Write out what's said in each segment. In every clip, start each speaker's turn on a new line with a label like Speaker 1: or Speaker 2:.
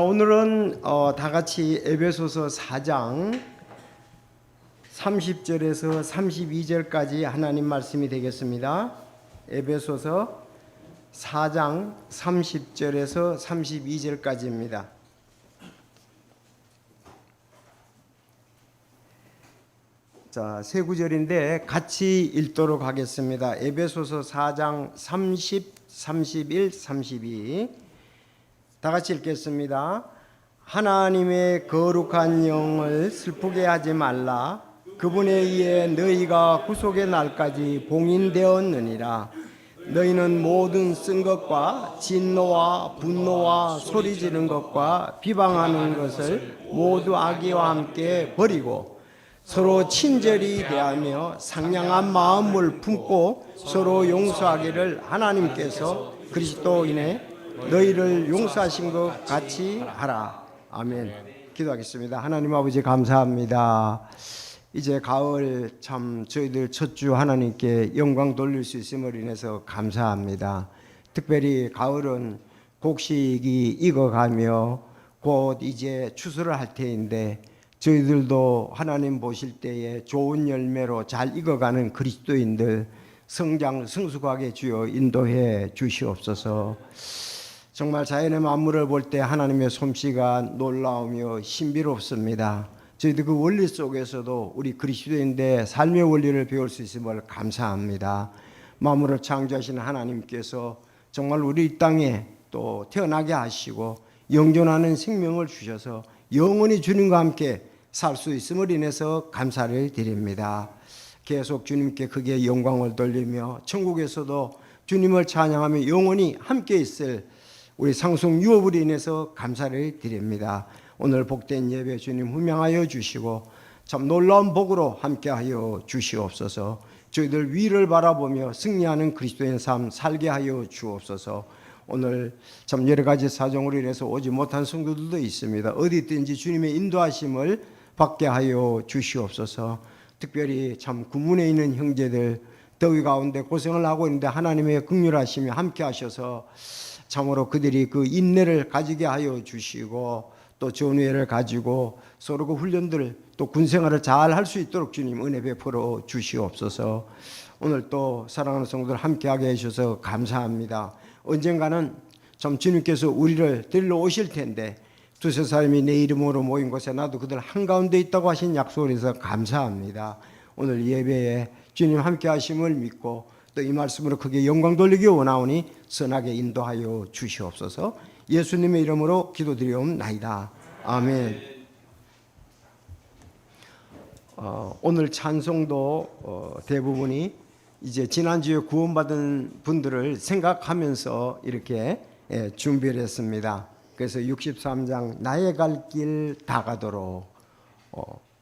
Speaker 1: 오늘은 다 같이 에베소서 4장 30절에서 32절까지 하나님 말씀이 되겠습니다. 에베소서 4장 30절에서 32절까지입니다. 자, 세 구절인데 같이 읽도록 하겠습니다. 에베소서 4장 30, 31, 32 다 같이 읽겠습니다. 하나님의 거룩한 영을 슬프게 하지 말라. 그분에 의해 너희가 구속의 날까지 봉인되었느니라. 너희는 모든 쓴 것과 진노와 분노와 소리지르는 것과 비방하는 것을 모두 악의와 함께 버리고 서로 친절히 대하며 상냥한 마음을 품고 서로 용서하기를 하나님께서 그리스도인의 너희를 용서하신 것 같이 하라. 아멘. 기도하겠습니다. 하나님 아버지 감사합니다. 이제 가을 참 저희들 첫 주 하나님께 영광 돌릴 수 있음을 인해서 감사합니다. 특별히 가을은 곡식이 익어가며 곧 이제 추수를 할 때인데 저희들도 하나님 보실 때에 좋은 열매로 잘 익어가는 그리스도인들 성장 성숙하게 주여 인도해 주시옵소서. 정말 자연의 만물을 볼 때 하나님의 솜씨가 놀라우며 신비롭습니다. 저희들 그 원리 속에서도 우리 그리스도인의 삶의 원리를 배울 수 있음을 감사합니다. 만물을 창조하신 하나님께서 정말 우리 이 땅에 또 태어나게 하시고 영존하는 생명을 주셔서 영원히 주님과 함께 살 수 있음을 인해서 감사를 드립니다. 계속 주님께 크게 영광을 돌리며 천국에서도 주님을 찬양하며 영원히 함께 있을 우리 상속 유업으로 인해서 감사를 드립니다. 오늘 복된 예배 주님 훈명하여 주시고 참 놀라운 복으로 함께하여 주시옵소서. 저희들 위를 바라보며 승리하는 그리스도인 삶 살게 하여 주옵소서. 오늘 참 여러 가지 사정으로 인해서 오지 못한 성도들도 있습니다. 어디 있든지 주님의 인도하심을 받게 하여 주시옵소서. 특별히 참 군문에 있는 형제들 더위 가운데 고생을 하고 있는데 하나님의 긍휼하심이 함께 하셔서 참으로 그들이 그 인내를 가지게 하여 주시고 또 전우회를 가지고 서로 그 훈련들 또 군생활을 잘 할 수 있도록 주님 은혜 베풀어 주시옵소서. 오늘 또 사랑하는 성도들 함께하게 해주셔서 감사합니다. 언젠가는 참 주님께서 우리를 데리러 오실 텐데 두세 사람이 내 이름으로 모인 곳에 나도 그들 한가운데 있다고 하신 약속을 해서 감사합니다. 오늘 예배에 주님 함께 하심을 믿고 또 이 말씀으로 크게 영광 돌리기 원하오니 선하게 인도하여 주시옵소서. 예수님의 이름으로 기도드리옵나이다. 아멘. 오늘 찬송도 대부분이 이제 지난주에 구원받은 분들을 생각하면서 이렇게 준비를 했습니다. 그래서 63장 나의 갈 길 다 가도록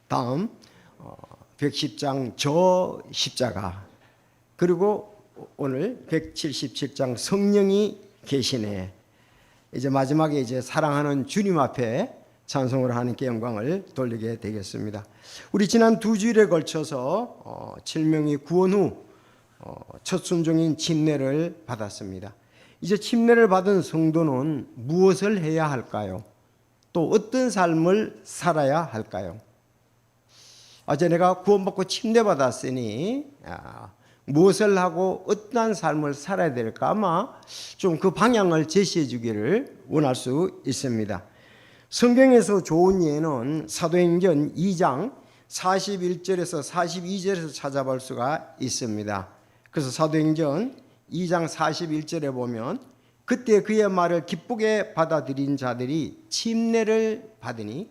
Speaker 1: 다음 110장 저 십자가 그리고 오늘 177장 성령이 계시네. 이제 마지막에 이제 사랑하는 주님 앞에 찬송을 하나님께 영광을 돌리게 되겠습니다. 우리 지난 두 주일에 걸쳐서 7명이 구원 후 첫 순종인 침례를 받았습니다. 이제 침례를 받은 성도는 무엇을 해야 할까요? 또 어떤 삶을 살아야 할까요? 어제 내가 구원받고 침례받았으니 무엇을 하고 어떠한 삶을 살아야 될까 아마 좀 그 방향을 제시해 주기를 원할 수 있습니다. 성경에서 좋은 예는 사도행전 2장 41절에서 42절에서 찾아볼 수가 있습니다. 그래서 사도행전 2장 41절에 보면 그때 그의 말을 기쁘게 받아들인 자들이 침례를 받으니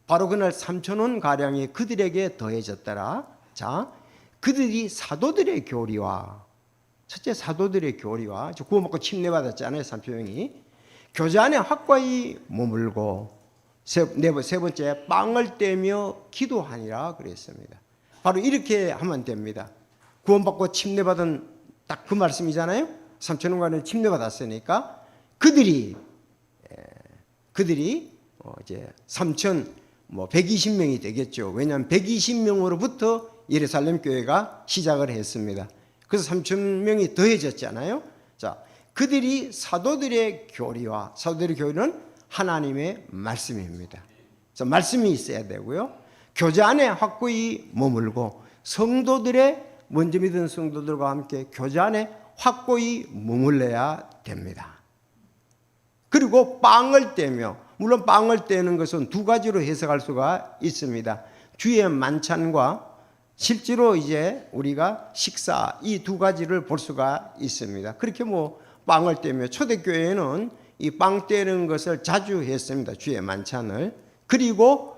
Speaker 1: 바로 그날 3,000원 가량이 그들에게 더해졌더라. 자, 그들이 사도들의 교리와 첫째 사도들의 교리와 구원받고 침례받았잖아요. 3,000명이 교제 안에 확고히 머물고 세 번째 빵을 떼며 기도하니라 그랬습니다. 바로 이렇게 하면 됩니다. 구원받고 침례받은 딱 그 말씀이잖아요. 3,000원간을 침례받았으니까 그들이 이제 120명이 되겠죠. 왜냐하면 120명으로부터 예루살렘 교회가 시작을 했습니다. 그래서 3,000명이 더해졌잖아요. 자, 그들이 사도들의 교리와 사도들의 교리는 하나님의 말씀입니다. 그래서 말씀이 있어야 되고요. 교제 안에 확고히 머물고 성도들의 먼저 믿은 성도들과 함께 교제 안에 확고히 머물러야 됩니다. 그리고 빵을 떼며, 물론 빵을 떼는 것은 두 가지로 해석할 수가 있습니다. 주의 만찬과 실제로 이제 우리가 식사, 이 두 가지를 볼 수가 있습니다. 그렇게 빵을 떼며, 초대교회는 이 빵 떼는 것을 자주 했습니다. 주의 만찬을. 그리고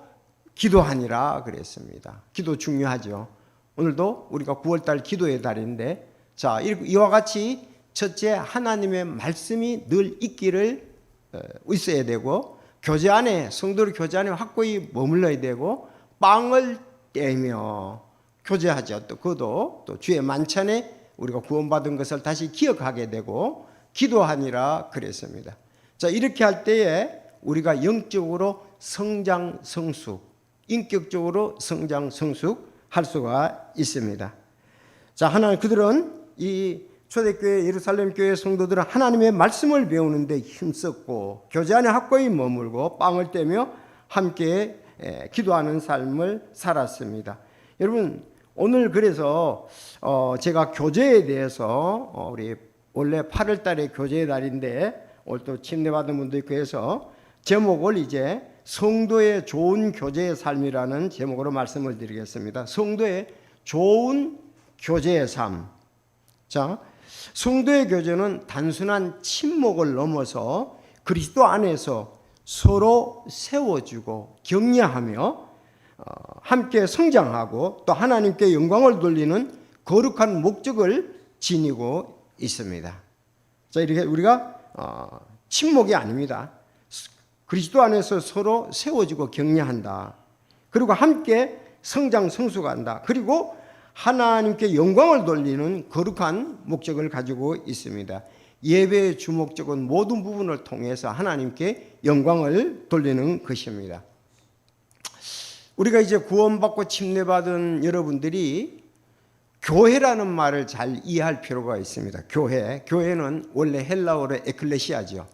Speaker 1: 기도하니라 그랬습니다. 기도 중요하죠. 오늘도 우리가 9월달 기도의 달인데, 자, 이와 같이 첫째, 하나님의 말씀이 늘 있어야 되고, 교제 안에, 성도의 교제 안에 확고히 머물러야 되고, 빵을 떼며 교제하죠. 또 그것도 또 주의 만찬에 우리가 구원받은 것을 다시 기억하게 되고 기도하니라 그랬습니다. 자, 이렇게 할 때에 우리가 영적으로 성장 성숙, 인격적으로 성장 성숙 할 수가 있습니다. 자, 그들은 이 초대교회 예루살렘 교회 성도들은 하나님의 말씀을 배우는데 힘썼고 교제 안에 확고히 머물고 빵을 떼며 함께 기도하는 삶을 살았습니다. 여러분, 오늘 그래서 제가 교제에 대해서 우리 원래 8월 달에 교제의 달인데 오늘 또 침례받은 분도 있고 해서 제목을 이제 성도의 좋은 교제의 삶이라는 제목으로 말씀을 드리겠습니다. 성도의 좋은 교제의 삶. 자, 성도의 교제는 단순한 친목을 넘어서 그리스도 안에서 서로 세워주고 격려하며 함께 성장하고 또 하나님께 영광을 돌리는 거룩한 목적을 지니고 있습니다. 자, 이렇게 우리가 친목이 아닙니다. 그리스도 안에서 서로 세워주고 격려한다. 그리고 함께 성장 성숙한다. 그리고 하나님께 영광을 돌리는 거룩한 목적을 가지고 있습니다. 예배의 주목적은 모든 부분을 통해서 하나님께 영광을 돌리는 것입니다. 우리가 이제 구원받고 침례받은 여러분들이 교회라는 말을 잘 이해할 필요가 있습니다. 교회는 원래 헬라어로 에클레시아죠.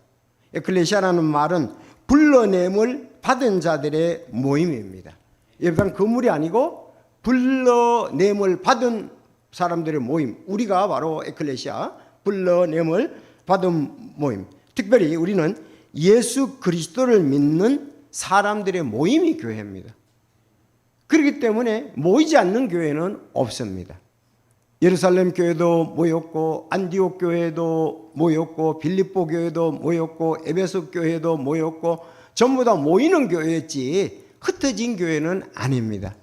Speaker 1: 에클레시아라는 말은 불러냄을 받은 자들의 모임입니다. 일단 건물이 아니고 불러냄을 받은 사람들의 모임. 우리가 바로 에클레시아, 불러냄을 받은 모임. 특별히 우리는 예수 그리스도를 믿는 사람들의 모임이 교회입니다. 그렇기 때문에 모이지 않는 교회는 없습니다. 예루살렘 교회도 모였고, 안디옥 교회도 모였고, 빌립보 교회도 모였고, 에베소 교회도 모였고, 전부 다 모이는 교회였지 흩어진 교회는 아닙니다.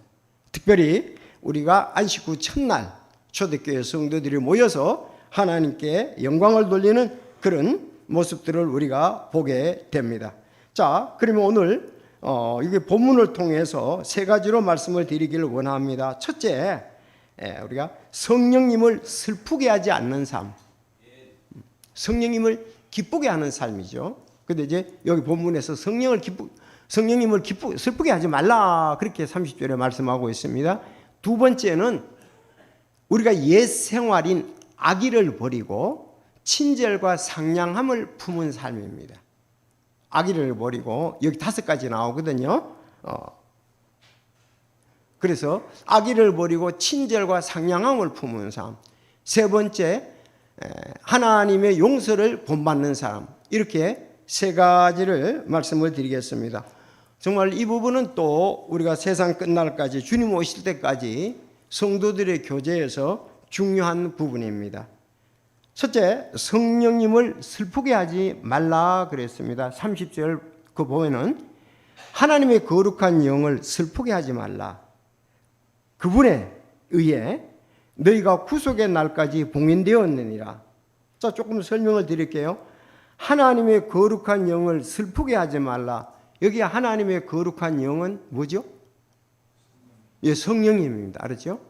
Speaker 1: 특별히 우리가 안식 후 첫날 초대교회 성도들이 모여서 하나님께 영광을 돌리는 그런 모습들을 우리가 보게 됩니다. 자, 그러면 오늘 이게 본문을 통해서 세 가지로 말씀을 드리기를 원합니다. 첫째, 우리가 성령님을 슬프게 하지 않는 삶, 성령님을 기쁘게 하는 삶이죠. 근데 이제 여기 본문에서 성령님을 슬프게 하지 말라 그렇게 30절에 말씀하고 있습니다. 두 번째는 우리가 옛 생활인 악의를 버리고 친절과 상냥함을 품은 삶입니다. 악의를 버리고 여기 5가지 나오거든요. 그래서 악의를 버리고 친절과 상냥함을 품은 삶. 세 번째, 하나님의 용서를 본받는 사람. 이렇게 세 가지를 말씀을 드리겠습니다. 정말 이 부분은 또 우리가 세상 끝날까지 주님 오실 때까지 성도들의 교제에서 중요한 부분입니다. 첫째, 성령님을 슬프게 하지 말라 그랬습니다. 30절 그 보면은 하나님의 거룩한 영을 슬프게 하지 말라. 그분에 의해 너희가 구속의 날까지 봉인되었느니라. 자, 조금 설명을 드릴게요. 하나님의 거룩한 영을 슬프게 하지 말라. 여기 하나님의 거룩한 영은 뭐죠? 예, 성령님입니다. 알았죠?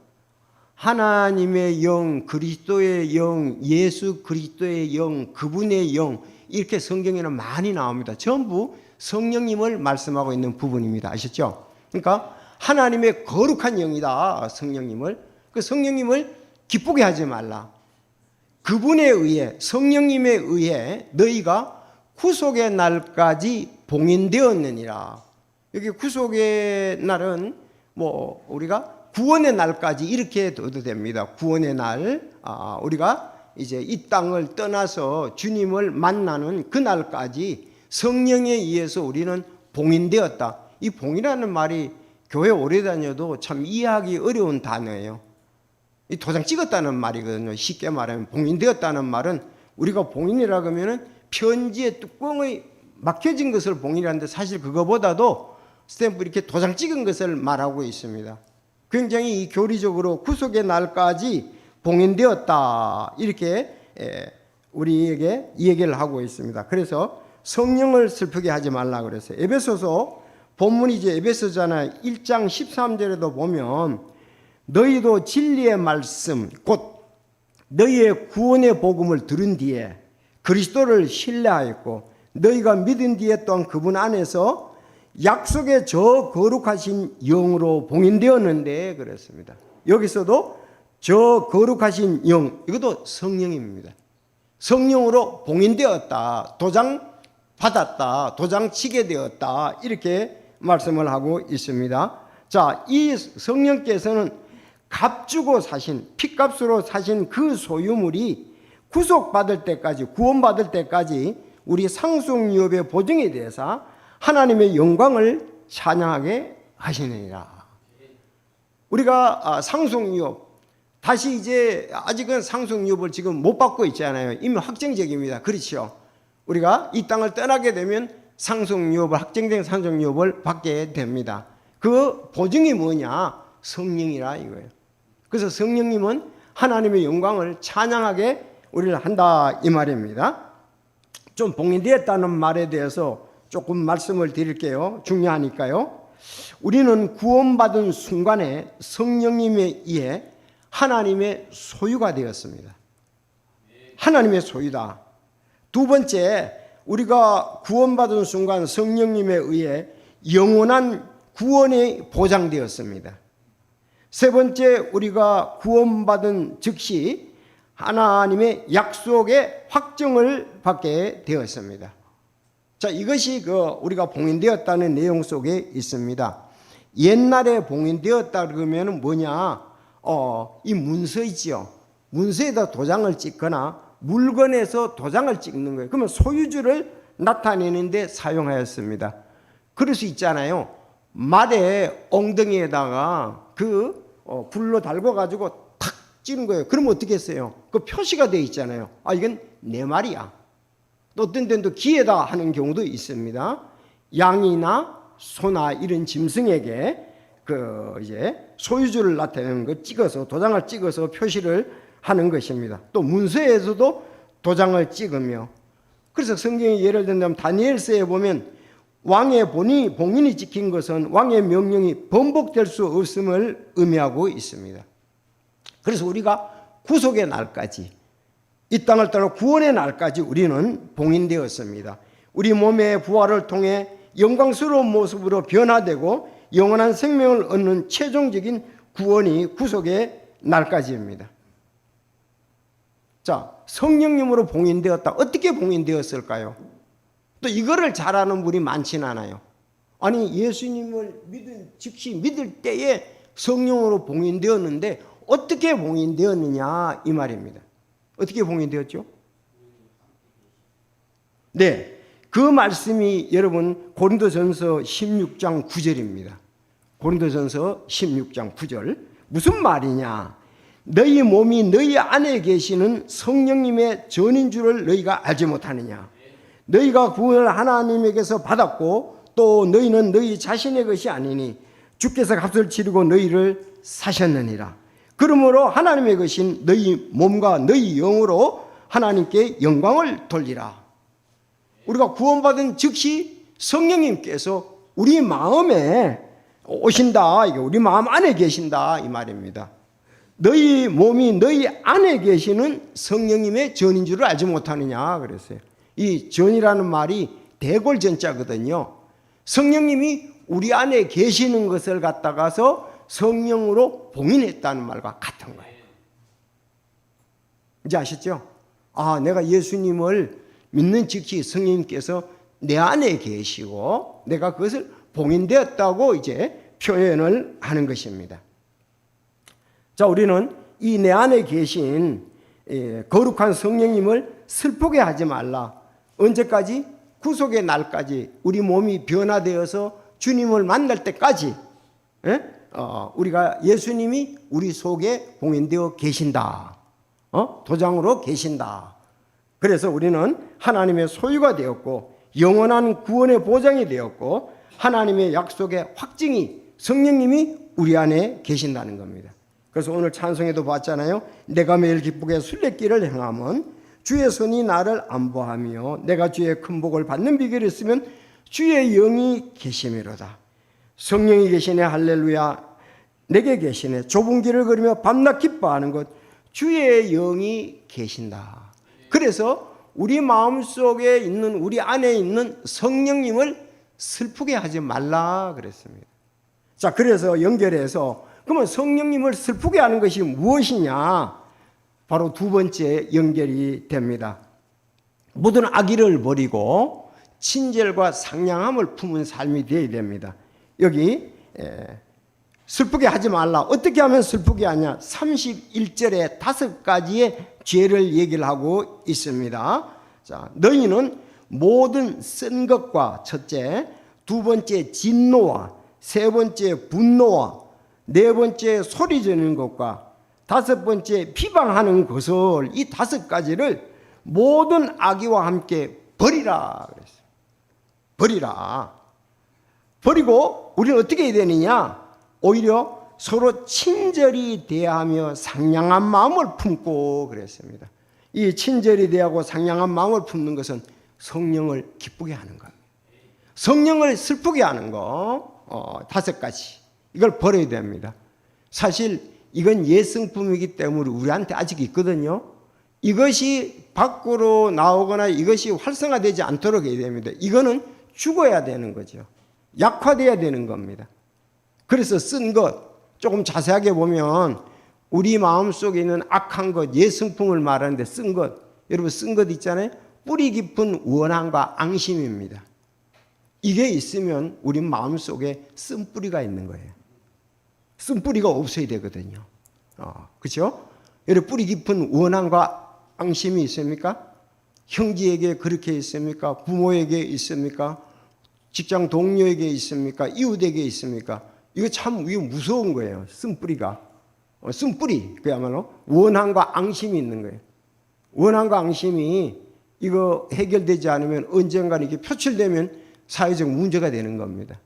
Speaker 1: 하나님의 영, 그리스도의 영, 예수 그리스도의 영, 그분의 영, 이렇게 성경에는 많이 나옵니다. 전부 성령님을 말씀하고 있는 부분입니다. 아셨죠? 그러니까 하나님의 거룩한 영이다. 성령님을. 그 성령님을 기쁘게 하지 말라. 그분에 의해, 성령님에 의해 너희가 구속의 날까지 봉인되었느니라. 여기 구속의 날은 뭐 우리가 구원의 날까지 이렇게 둬도 됩니다. 구원의 날, 우리가 이제 이 땅을 떠나서 주님을 만나는 그 날까지 성령에 의해서 우리는 봉인되었다. 이 봉이라는 말이 교회 오래 다녀도 참 이해하기 어려운 단어예요. 이 도장 찍었다는 말이거든요. 쉽게 말하면 봉인되었다는 말은 우리가 봉인이라고 하면은 편지의 뚜껑이 막혀진 것을 봉인이라는데 사실 그거보다도 스탬프 이렇게 도장 찍은 것을 말하고 있습니다. 굉장히 교리적으로 구속의 날까지 봉인되었다 이렇게 우리에게 얘기를 하고 있습니다. 그래서 성령을 슬프게 하지 말라 그랬어요. 에베소서 본문이 이제 에베소잖아요. 1장 13절에도 보면 너희도 진리의 말씀 곧 너희의 구원의 복음을 들은 뒤에 그리스도를 신뢰하였고 너희가 믿은 뒤에 또한 그분 안에서 약속의 저 거룩하신 영으로 봉인되었는데 그랬습니다. 여기서도 저 거룩하신 영, 이것도 성령입니다. 성령으로 봉인되었다, 도장 받았다, 도장 치게 되었다 이렇게 말씀을 하고 있습니다. 자, 이 성령께서는 값주고 사신, 핏값으로 사신 그 소유물이 구속받을 때까지, 구원받을 때까지 우리 상속유업의 보증에 대해서 하나님의 영광을 찬양하게 하시느니라. 우리가 상속유업, 다시 이제 아직은 상속유업을 지금 못 받고 있잖아요. 이미 확정적입니다. 그렇죠? 우리가 이 땅을 떠나게 되면 상속유업을, 확정된 상속유업을 받게 됩니다. 그 보증이 뭐냐? 성령이라 이거예요. 그래서 성령님은 하나님의 영광을 찬양하게 우리를 한다 이 말입니다. 좀 봉인되었다는 말에 대해서 조금 말씀을 드릴게요. 중요하니까요. 우리는 구원받은 순간에 성령님에 의해 하나님의 소유가 되었습니다. 하나님의 소유다. 두 번째, 우리가 구원받은 순간 성령님에 의해 영원한 구원이 보장되었습니다. 세 번째, 우리가 구원받은 즉시 하나님의 약속의 확정을 받게 되었습니다. 자, 이것이 우리가 봉인되었다는 내용 속에 있습니다. 옛날에 봉인되었다 그러면 뭐냐? 이 문서이지요. 문서에다 도장을 찍거나 물건에서 도장을 찍는 거예요. 그러면 소유주를 나타내는데 사용하였습니다. 그럴 수 있잖아요. 말의 엉덩이에다가 불로 달궈가지고 탁 찌는 거예요. 그러면 어떻게 했어요? 그 표시가 되어 있잖아요. 이건 내 말이야. 또 어떤 데는 또 귀에다 하는 경우도 있습니다. 양이나 소나 이런 짐승에게 이제 소유주를 나타내는 거 찍어서 도장을 찍어서 표시를 하는 것입니다. 또 문서에서도 도장을 찍으며, 그래서 성경에 예를 들면 다니엘서에 보면 왕의 봉인이 찍힌 것은 왕의 명령이 번복될 수 없음을 의미하고 있습니다. 그래서 우리가 구속의 날까지, 이 땅을 떠나 구원의 날까지 우리는 봉인되었습니다. 우리 몸의 부활을 통해 영광스러운 모습으로 변화되고 영원한 생명을 얻는 최종적인 구원이 구속의 날까지입니다. 자, 성령님으로 봉인되었다. 어떻게 봉인되었을까요? 또 이거를 잘 아는 분이 많지는 않아요. 아니, 예수님을 즉시 믿을 때에 성령으로 봉인되었는데 어떻게 봉인되었느냐 이 말입니다. 어떻게 봉인되었죠? 네, 그 말씀이 여러분 고린도전서 16장 9절입니다. 고린도전서 16장 9절. 무슨 말이냐? 너희 몸이 너희 안에 계시는 성령님의 전인 줄을 너희가 알지 못하느냐? 너희가 구원을 하나님에게서 받았고 또 너희는 너희 자신의 것이 아니니 주께서 값을 치르고 너희를 사셨느니라. 그러므로 하나님의 것인 너희 몸과 너희 영으로 하나님께 영광을 돌리라. 우리가 구원받은 즉시 성령님께서 우리 마음에 오신다. 이게 우리 마음 안에 계신다 이 말입니다. 너희 몸이 너희 안에 계시는 성령님의 전인 줄을 알지 못하느냐 그랬어요. 이 전이라는 말이 대골전자거든요. 성령님이 우리 안에 계시는 것을 갖다가서 성령으로 봉인했다는 말과 같은 거예요. 이제 아셨죠? 내가 예수님을 믿는 즉시 성령님께서 내 안에 계시고 내가 그것을 봉인되었다고 이제 표현을 하는 것입니다. 자, 우리는 이 내 안에 계신 거룩한 성령님을 슬프게 하지 말라. 언제까지? 구속의 날까지, 우리 몸이 변화되어서 주님을 만날 때까지 우리가 예수님이 우리 속에 봉인되어 계신다. 도장으로 계신다. 그래서 우리는 하나님의 소유가 되었고 영원한 구원의 보장이 되었고 하나님의 약속의 확증이 성령님이 우리 안에 계신다는 겁니다. 그래서 오늘 찬송에도 봤잖아요. 내가 매일 기쁘게 순례길을 행함은 주의 손이 나를 안보하며 내가 주의 큰 복을 받는 비결이 있으면 주의 영이 계심이로다. 성령이 계시네 할렐루야. 내게 계시네. 좁은 길을 걸으며 밤낮 기뻐하는 것 주의 영이 계신다. 그래서 우리 마음속에 있는 우리 안에 있는 성령님을 슬프게 하지 말라 그랬습니다. 자, 그래서 연결해서 그러면 성령님을 슬프게 하는 것이 무엇이냐? 바로 두 번째 연결이 됩니다. 모든 악의를 버리고 친절과 상냥함을 품은 삶이 되어야 됩니다. 여기 슬프게 하지 말라. 어떻게 하면 슬프게 하냐? 31절에 5가지의 죄를 얘기를 하고 있습니다. 자, 너희는 모든 쓴 것과 첫째, 두 번째 진노와 세 번째 분노와 네 번째 소리 지르는 것과 다섯 번째 비방하는 것을 이 5가지를 모든 악의와 함께 버리라 그랬어요. 버리라. 버리고 우리는 어떻게 해야 되느냐? 오히려 서로 친절히 대하며 상냥한 마음을 품고 그랬습니다. 이 친절히 대하고 상냥한 마음을 품는 것은 성령을 기쁘게 하는 겁니다. 성령을 슬프게 하는 거 5가지. 이걸 버려야 됩니다. 사실 이건 예성품이기 때문에 우리한테 아직 있거든요. 이것이 밖으로 나오거나 이것이 활성화되지 않도록 해야 됩니다. 이거는 죽어야 되는 거죠. 약화돼야 되는 겁니다. 그래서 쓴 것 조금 자세하게 보면 우리 마음속에 있는 악한 것, 예성품을 말하는데 쓴 것, 여러분 쓴 것 있잖아요. 뿌리 깊은 원한과 앙심입니다. 이게 있으면 우리 마음속에 쓴뿌리가 있는 거예요. 쓴뿌리가 없어야 되거든요. 그렇죠? 여러분 뿌리 깊은 원한과 앙심이 있습니까? 형제에게 그렇게 있습니까? 부모에게 있습니까? 직장 동료에게 있습니까? 이웃에게 있습니까? 이거 참 이거 무서운 거예요. 쓴뿌리가. 쓴뿌리 그야말로 원한과 앙심이 있는 거예요. 원한과 앙심이 이거 해결되지 않으면 언젠가는 이게 표출되면 사회적 문제가 되는 겁니다.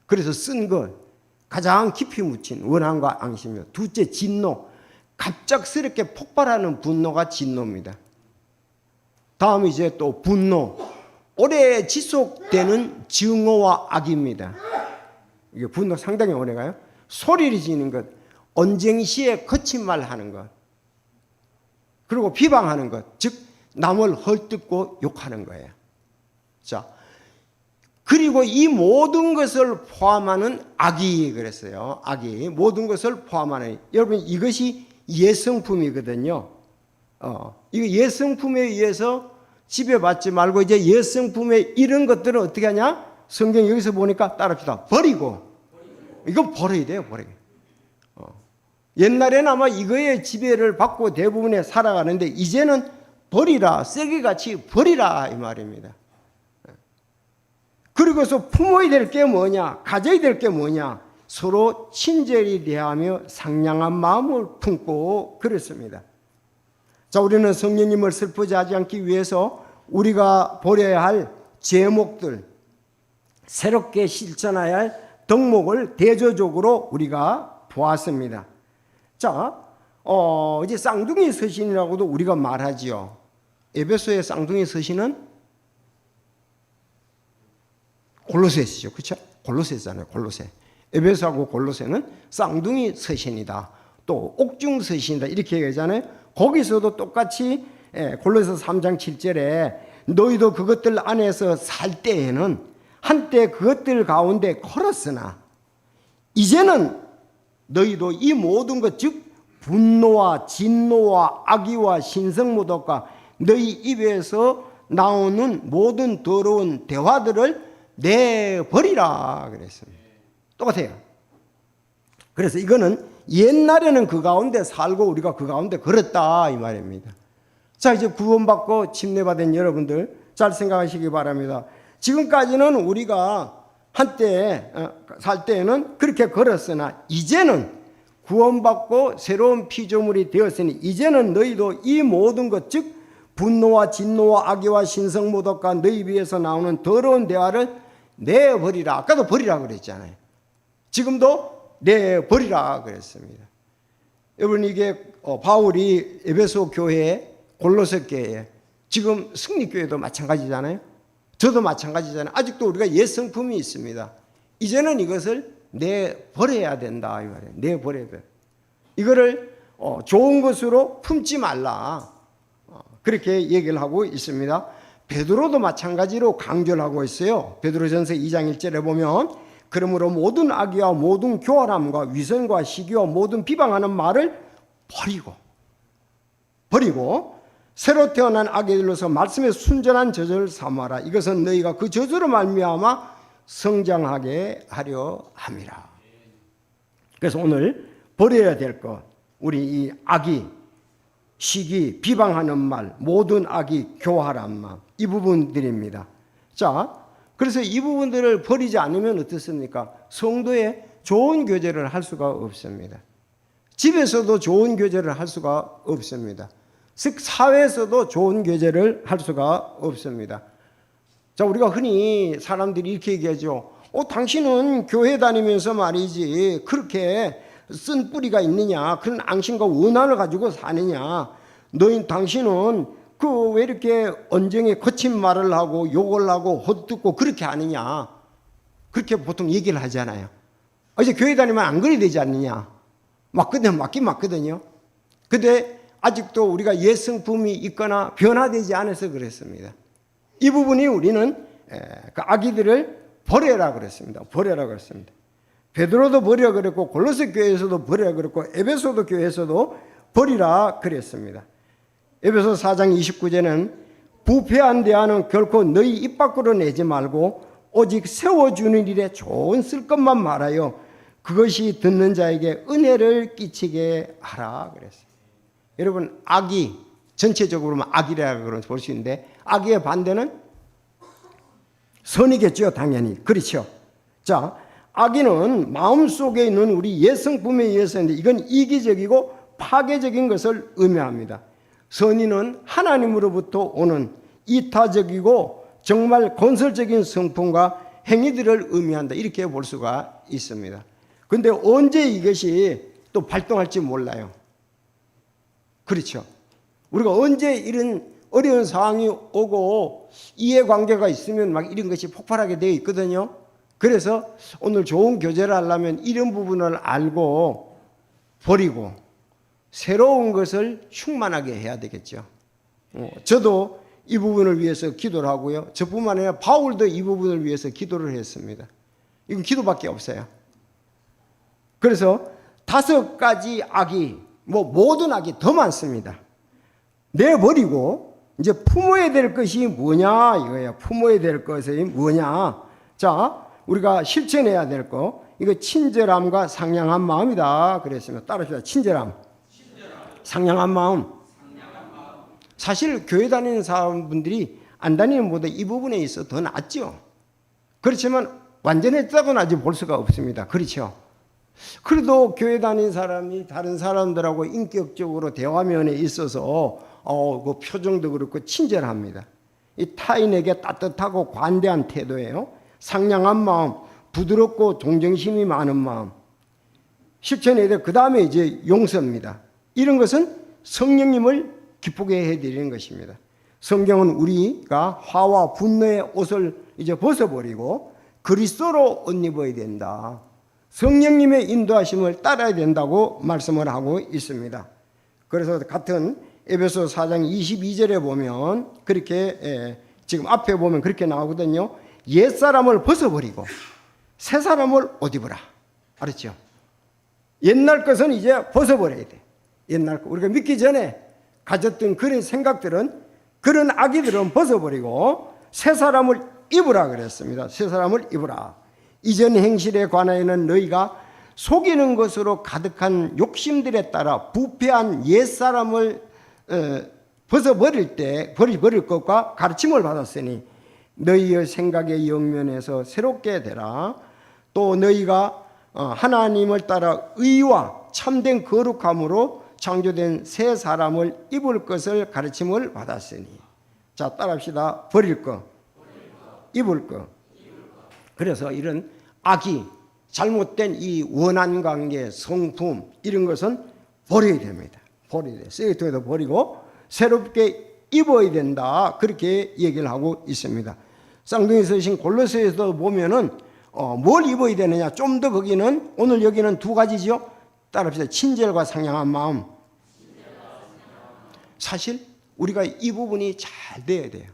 Speaker 1: 그래서 쓴 것 가장 깊이 묻힌 원한과 앙심이요. 둘째 진노, 갑작스럽게 폭발하는 분노가 진노입니다. 다음 이제 또 분노, 오래 지속되는 증오와 악입니다. 이게 분노 상당히 오래가요. 소리를 지르는 것, 언쟁시에 거친 말 하는 것, 그리고 비방하는 것, 즉 남을 헐뜯고 욕하는 거예요. 자, 그리고 이 모든 것을 포함하는 악이 그랬어요. 악이 모든 것을 포함하는. 여러분 이것이 예성품이거든요. 이거 예성품에 의해서 지배받지 말고 이제 예성품에 이런 것들은 어떻게 하냐? 성경 여기서 보니까 따라합시다. 버리고. 이건 버려야 돼요. 버리게. 옛날에는 아마 이거에 지배를 받고 대부분에 살아가는데 이제는 버리라. 쓰레기같이 버리라 이 말입니다. 그리고서 품어야 될 게 뭐냐? 가져야 될 게 뭐냐? 서로 친절히 대하며 상냥한 마음을 품고 그랬습니다. 자, 우리는 성령님을 슬프지 하지 않기 위해서 우리가 버려야 할 제목들, 새롭게 실천해야 할 덕목을 대조적으로 우리가 보았습니다. 자, 이제 쌍둥이 서신이라고도 우리가 말하지요. 에베소의 쌍둥이 서신은 골로새시죠. 그렇죠? 골로새잖아요. 골로새. 에베소하고 골로새는 쌍둥이 서신이다. 또 옥중 서신이다. 이렇게 얘기하잖아요. 거기서도 똑같이 골로새 3장 7절에 너희도 그것들 안에서 살 때에는 한때 그것들 가운데 걸었으나 이제는 너희도 이 모든 것 즉 분노와 진노와 악의와 신성모독과 너희 입에서 나오는 모든 더러운 대화들을 내버리라 그랬습니다. 똑같아요. 그래서 이거는 옛날에는 그 가운데 살고 우리가 그 가운데 걸었다 이 말입니다. 자, 이제 구원받고 침례받은 여러분들 잘 생각하시기 바랍니다. 지금까지는 우리가 한때 살 때에는 그렇게 걸었으나 이제는 구원받고 새로운 피조물이 되었으니 이제는 너희도 이 모든 것, 즉 분노와 진노와 악의와 신성모독과 너희 입에서 나오는 더러운 대화를 내버리라. 아까도 버리라 그랬잖아요. 지금도 내버리라 그랬습니다. 여러분, 이게 바울이 에베소 교회, 골로새 교회, 지금 승리교회도 마찬가지잖아요. 저도 마찬가지잖아요. 아직도 우리가 옛 성품이 있습니다. 이제는 이것을 내버려야 된다 이 말이에요. 내버려야 돼. 이거를 좋은 것으로 품지 말라. 그렇게 얘기를 하고 있습니다. 베드로도 마찬가지로 강조를 하고 있어요. 베드로전서 2장 1절에 보면 그러므로 모든 악의와 모든 교활함과 위선과 시기와 모든 비방하는 말을 버리고 새로 태어난 아기들로서 말씀에 순전한 저절을 삼아라. 이것은 너희가 그 저절로 말미암아 성장하게 하려 함이라. 그래서 오늘 버려야 될 것, 우리 이 악의, 시기, 비방하는 말, 모든 악의, 교활한 마음, 이 부분들입니다. 자, 그래서 이 부분들을 버리지 않으면 어떻습니까? 성도의 좋은 교제를 할 수가 없습니다. 집에서도 좋은 교제를 할 수가 없습니다. 즉 사회에서도 좋은 교제를 할 수가 없습니다. 자, 우리가 흔히 사람들이 이렇게 얘기하죠. 당신은 교회 다니면서 말이지 그렇게 쓴 뿌리가 있느냐, 그런 앙심과 원한을 가지고 사느냐, 당신은 왜 이렇게 언쟁에 거친 말을 하고 욕을 하고 헛듣고 그렇게 하느냐, 그렇게 보통 얘기를 하잖아요. 이제 교회 다니면 안 그래야 되지 않느냐, 맞긴 맞거든요. 근데 아직도 우리가 옛 성품이 있거나 변화되지 않아서 그랬습니다. 이 부분이 우리는 그 악의들을 버려라 그랬습니다. 버려라 그랬습니다. 베드로도 버려 그랬고 골로새 교회에서도 버려 그랬고 에베소도 교회에서도 버리라 그랬습니다. 에베소 4장 29절에는 부패한 대화는 결코 너희 입 밖으로 내지 말고 오직 세워주는 일에 좋은 쓸 것만 말하여 그것이 듣는 자에게 은혜를 끼치게 하라 그랬어요. 여러분, 악의, 전체적으로 악이라고 볼 수 있는데 악의 반대는 선이겠죠. 당연히. 그렇죠. 자, 악의는 마음속에 있는 우리 옛 성품에 의해서인데 이건 이기적이고 파괴적인 것을 의미합니다. 선의는 하나님으로부터 오는 이타적이고 정말 건설적인 성품과 행위들을 의미한다. 이렇게 볼 수가 있습니다. 그런데 언제 이것이 또 발동할지 몰라요. 그렇죠. 우리가 언제 이런 어려운 상황이 오고 이해관계가 있으면 막 이런 것이 폭발하게 되어 있거든요. 그래서 오늘 좋은 교제를 하려면 이런 부분을 알고 버리고 새로운 것을 충만하게 해야 되겠죠. 저도 이 부분을 위해서 기도를 하고요. 저뿐만 아니라 바울도 이 부분을 위해서 기도를 했습니다. 이건 기도밖에 없어요. 그래서 5가지 악이, 모든 악이 더 많습니다. 내버리고 이제 품어야 될 것이 뭐냐 이거예요. 품어야 될 것이 뭐냐. 자, 우리가 실천해야 될 거, 이거 친절함과 상냥한 마음이다 그랬습니다. 따라합시다. 친절함. 상냥한 마음. 사실 교회 다니는 사람분들이 안 다니는 보다 이 부분에 있어 더 낫죠. 그렇지만 완전했다고는 아직 볼 수가 없습니다. 그렇죠. 그래도 교회 다니는 사람이 다른 사람들하고 인격적으로 대화면에 있어서 그 표정도 그렇고 친절합니다. 이 타인에게 따뜻하고 관대한 태도예요. 상냥한 마음, 부드럽고 동정심이 많은 마음. 실천해야 돼. 그 다음에 이제 용서입니다. 이런 것은 성령님을 기쁘게 해드리는 것입니다. 성경은 우리가 화와 분노의 옷을 이제 벗어버리고 그리스도로 옷 입어야 된다. 성령님의 인도하심을 따라야 된다고 말씀을 하고 있습니다. 그래서 같은 에베소 4장 22절에 보면 그렇게 지금 앞에 보면 그렇게 나오거든요. 옛사람을 벗어버리고 새 사람을 옷 입으라. 알았죠? 옛날 것은 이제 벗어버려야 돼. 옛날 거. 우리가 믿기 전에 가졌던 그런 생각들은 그런 악의들은 벗어버리고 새 사람을 입으라 그랬습니다. 새 사람을 입으라. 이전 행실에 관하여는 너희가 속이는 것으로 가득한 욕심들에 따라 부패한 옛사람을 벗어버릴 때 버릴 것과 가르침을 받았으니 너희의 생각의 영면에서 새롭게 되라. 또 너희가 하나님을 따라 의와 참된 거룩함으로 창조된 새 사람을 입을 것을 가르침을 받았으니. 자, 따라합시다. 버릴 것, 입을 것. 그래서 이런 악이, 잘못된 이 원한 관계, 성품 이런 것은 버려야 됩니다. 버려야 돼요. 쓰레기통에도 버리고 새롭게 입어야 된다. 그렇게 얘기를 하고 있습니다. 쌍둥이 쓰신 골로새에서도 보면은 뭘 입어야 되느냐. 좀 더 거기는 오늘 여기는 두 가지죠. 따라합시다. 친절과 상냥한 마음. 사실 우리가 이 부분이 잘 돼야 돼요.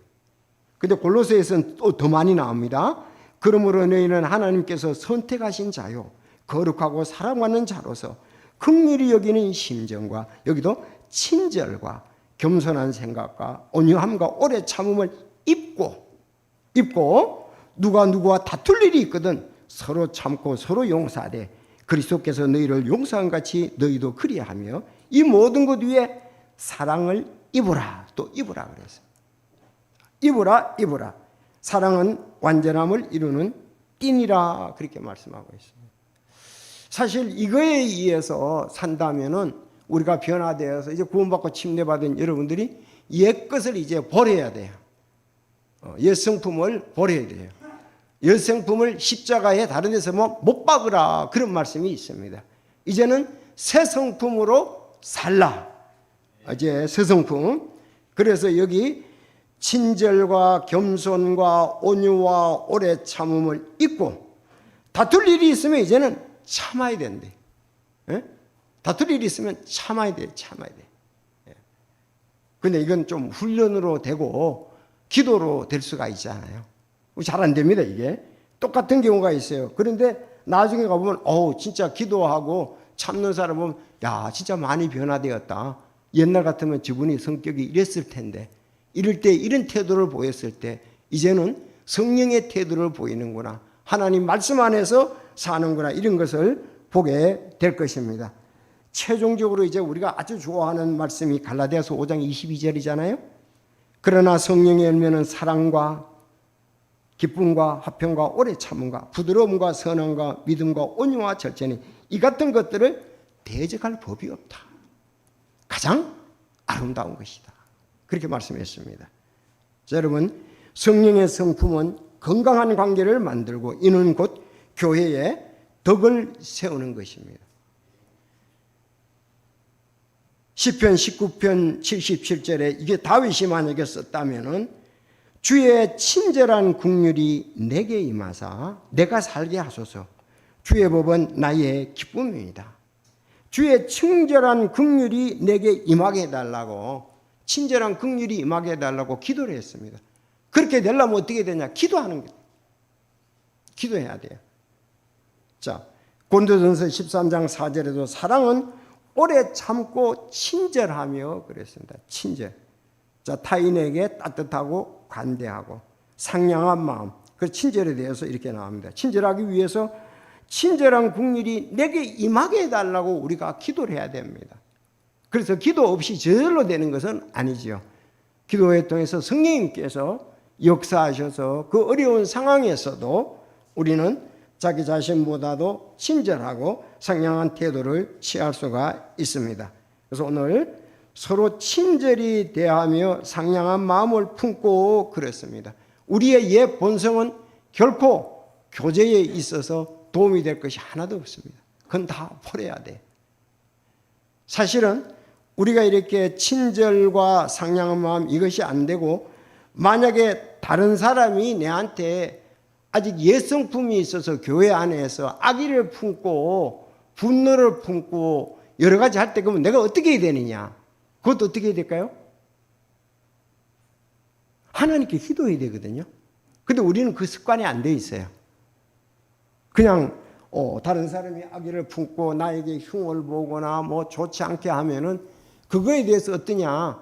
Speaker 1: 근데 골로새에서는 또 더 많이 나옵니다. 그러므로 너희는 하나님께서 선택하신 자요 거룩하고 사랑하는 자로서 긍휼히 여기는 심정과 여기도 친절과 겸손한 생각과 온유함과 오래 참음을 입고 누가 누구와 다툴 일이 있거든 서로 참고 서로 용서하되 그리스도께서 너희를 용서한 같이 너희도 그리하며 이 모든 것 위에 사랑을 입으라. 또 입으라 그랬어요. 입으라. 사랑은 완전함을 이루는 띠니라 그렇게 말씀하고 있습니다. 사실 이거에 의해서 산다면은 우리가 변화되어서 이제 구원받고 침례받은 여러분들이 옛 것을 이제 버려야 돼요. 옛 성품을 버려야 돼요. 옛 성품을 십자가에 다른 데서 못 박으라 그런 말씀이 있습니다. 이제는 새 성품으로 살라. 이제 새 성품. 그래서 여기 친절과 겸손과 온유와 오래 참음을 입고 다툴 일이 있으면 이제는 참아야 된대. 예? 다툴 일이 있으면 참아야 돼. 예. 근데 이건 좀 훈련으로 되고 기도로 될 수가 있잖아요. 잘 안 됩니다, 이게. 똑같은 경우가 있어요. 그런데 나중에 가보면 진짜 기도하고 참는 사람 보면 야, 진짜 많이 변화되었다. 옛날 같으면 저분이 성격이 이랬을 텐데 이럴 때 이런 태도를 보였을 때 이제는 성령의 태도를 보이는구나. 하나님 말씀 안에서 사는구나. 이런 것을 보게 될 것입니다. 최종적으로 이제 우리가 아주 좋아하는 말씀이 갈라디아서 5장 22절이잖아요. 그러나 성령의 열매는 사랑과 기쁨과 화평과 오래 참음과 부드러움과 선함과 믿음과 온유와 절제니 이 같은 것들을 대적할 법이 없다. 가장 아름다운 것이다. 그렇게 말씀했습니다. 자, 여러분, 성령의 성품은 건강한 관계를 만들고 이는 곧 교회에 덕을 세우는 것입니다. 시편 19편 77절에 이게 다윗이 만약에 썼다면은 주의 친절한 긍휼이 내게 임하사 내가 살게 하소서. 주의 법은 나의 기쁨입니다. 주의 친절한 긍휼이 내게 임하게 해달라고, 친절한 긍휼이 임하게 해달라고 기도를 했습니다. 그렇게 되려면 어떻게 되냐? 기도하는 거예요. 기도해야 돼요. 자, 고린도전서 13장 4절에도 사랑은 오래 참고 친절하며 그랬습니다. 친절. 자, 타인에게 따뜻하고 관대하고 상냥한 마음. 그 친절에 대해서 이렇게 나옵니다. 친절하기 위해서 친절한 긍휼이 내게 임하게 해달라고 우리가 기도를 해야 됩니다. 그래서 기도 없이 저절로 되는 것은 아니지요. 기도회 통해서 성령님께서 역사하셔서 그 어려운 상황에서도 우리는 자기 자신보다도 친절하고 상냥한 태도를 취할 수가 있습니다. 그래서 오늘 서로 친절히 대하며 상냥한 마음을 품고 그랬습니다. 우리의 옛 본성은 결코 교제에 있어서 도움이 될 것이 하나도 없습니다. 그건 다 버려야 돼. 사실은 우리가 이렇게 친절과 상냥한 마음 이것이 안 되고 만약에 다른 사람이 내한테 아직 옛성품이 있어서 교회 안에서 악의를 품고 분노를 품고 여러 가지 할 때 그러면 내가 어떻게 해야 되느냐? 그것도 어떻게 해야 될까요? 하나님께 기도해야 되거든요. 근데 우리는 그 습관이 안 돼 있어요. 그냥 다른 사람이 악의를 품고 나에게 흉을 보거나 뭐 좋지 않게 하면은 그거에 대해서 어떠냐?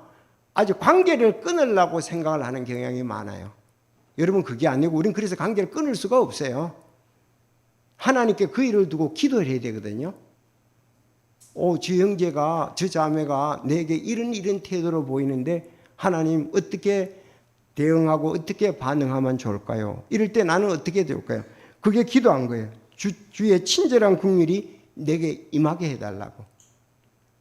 Speaker 1: 아주 관계를 끊으려고 생각을 하는 경향이 많아요. 여러분, 그게 아니고 우리는 그래서 관계를 끊을 수가 없어요. 하나님께 그 일을 두고 기도를 해야 되거든요. 저 형제가, 저 자매가 내게 이런 태도로 보이는데 하나님 어떻게 대응하고 어떻게 반응하면 좋을까요? 이럴 때 나는 어떻게 될까요? 그게 기도한 거예요. 주의 친절한 긍휼이 내게 임하게 해달라고.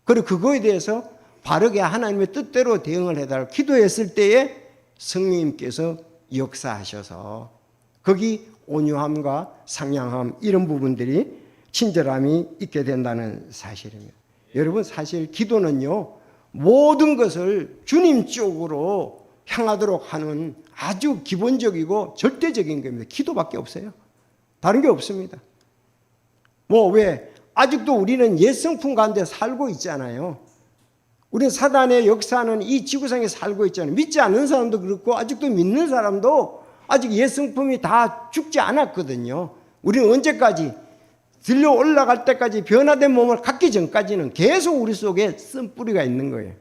Speaker 1: 그리고 그거에 대해서 바르게 하나님의 뜻대로 대응을 해달라고 기도했을 때에 성령님께서 역사하셔서 거기 온유함과 상냥함 이런 부분들이 친절함이 있게 된다는 사실입니다. 여러분, 사실 기도는요, 모든 것을 주님 쪽으로 향하도록 하는 아주 기본적이고 절대적인 겁니다. 기도밖에 없어요. 다른 게 없습니다. 왜 아직도 우리는 옛성품 가운데 살고 있잖아요. 우리는 사단의 역사는 이 지구상에 살고 있잖아요. 믿지 않는 사람도 그렇고 아직도 믿는 사람도 아직 옛성품이 다 죽지 않았거든요. 우리는 언제까지 들려 올라갈 때까지 변화된 몸을 갖기 전까지는 계속 우리 속에 쓴뿌리가 있는 거예요.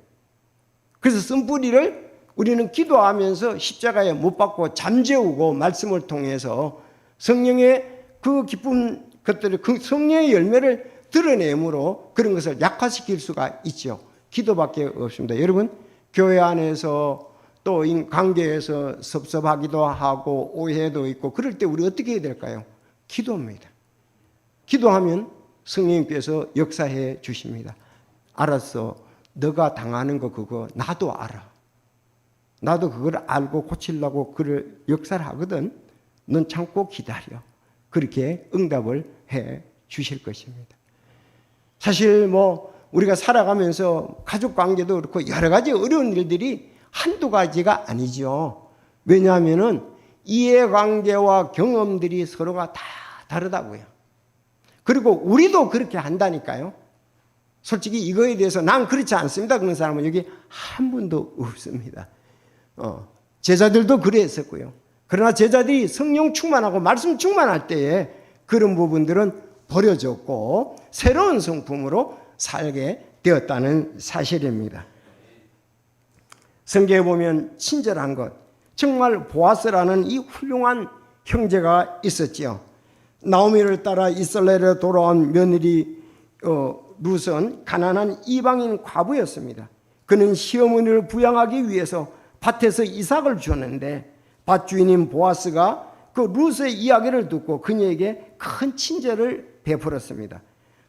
Speaker 1: 그래서 쓴뿌리를 우리는 기도하면서 십자가에 못 박고 잠재우고 말씀을 통해서 성령의 그 기쁜 것들을, 그 성령의 열매를 드러내므로 그런 것을 약화시킬 수가 있죠. 기도밖에 없습니다. 여러분, 교회 안에서 또 관계에서 섭섭하기도 하고 오해도 있고 그럴 때 우리 어떻게 해야 될까요? 기도입니다. 기도하면 성령님께서 역사해 주십니다. 알았어. 너가 당하는 거 그거 나도 알아. 나도 그걸 알고 고치려고 그를 역사를 하거든. 넌 참고 기다려. 그렇게 응답을 해 주실 것입니다. 사실 우리가 살아가면서 가족 관계도 그렇고 여러 가지 어려운 일들이 한두 가지가 아니죠. 왜냐하면은 이해관계와 경험들이 서로가 다 다르다고요. 그리고 우리도 그렇게 한다니까요. 솔직히 이거에 대해서 난 그렇지 않습니다 그런 사람은 여기 한 분도 없습니다. 제자들도 그랬었고요. 그러나 제자들이 성령 충만하고 말씀 충만할 때에 그런 부분들은 버려졌고 새로운 성품으로 살게 되었다는 사실입니다. 성경에 보면 친절한 것, 정말 보아스라는 이 훌륭한 형제가 있었지요. 나오미를 따라 이스라엘에 돌아온 며느리 룻은 가난한 이방인 과부였습니다. 그는 시어머니를 부양하기 위해서 밭에서 이삭을 주었는데 밭주인인 보아스가 그 룻의 이야기를 듣고 그녀에게 큰 친절을 베풀었습니다.